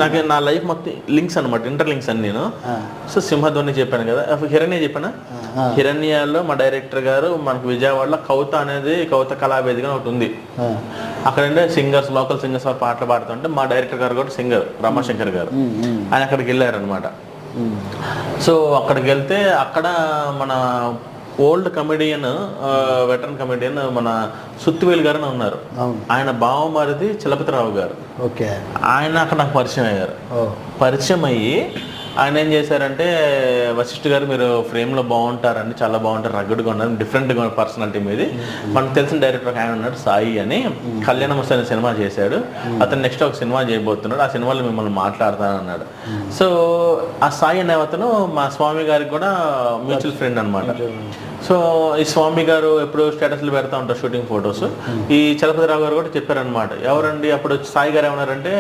నాకు నా లైఫ్ మొత్తం లింక్స్ అనమాట, ఇంటర్ లింక్స్ అని నేను. సో సింహధ్వని చెప్పాను కదా, హిరణ్య చెప్పాను. హిరణ్యాలో మా డైరెక్టర్ గారు మనకు విజయవాడలో కవిత అనేది కవిత కళావేదిక ఒకటి ఉంది. అక్కడ సింగర్స్, లోకల్ సింగర్స్ పాటలు పాడుతుంటే మా డైరెక్టర్ గారు కూడా సింగర్ రమాశంకర్ గారు, ఆయన అక్కడికి వెళ్ళారనమాట. సో అక్కడికి వెళ్తే అక్కడ మన ఓల్డ్ కమెడియన్, వెటరన్ కమెడియన్ మన సుత్తివేలు గారు ఉన్నారు. ఆయన బావమరిది చలపతిరావు గారు, ఆయన అక్కడ నాకు పరిచయం అయ్యారు. పరిచయం అయ్యి ఆయన ఏం చేశారంటే, వశిష్ఠ గారు మీరు ఫ్రేమ్లో బాగుంటారండి, చాలా బాగుంటారు, రగ్గడ్గా ఉన్నారు, డిఫరెంట్గా పర్సనాలిటీ మీది. మనకు తెలిసిన డైరెక్టర్ ఆయన ఉన్నాడు సాయి అని, కళ్యాణమస్తు అనే సినిమా చేశాడు, అతను నెక్స్ట్ ఒక సినిమా చేయబోతున్నాడు, ఆ సినిమాలో మిమ్మల్ని మాట్లాడతానన్నాడు. సో ఆ సాయి అనే అతను మా స్వామి గారికి కూడా మ్యూచువల్ ఫ్రెండ్ అనమాట. సో ఈ స్వామి గారు ఎప్పుడు స్టేటస్లు పెడతా ఉంటారు షూటింగ్ ఫొటోస్. ఈ చలపతిరావు గారు కూడా చెప్పారనమాట, ఎవరండి అప్పుడు సాయి గారు ఏమన్నారంటే,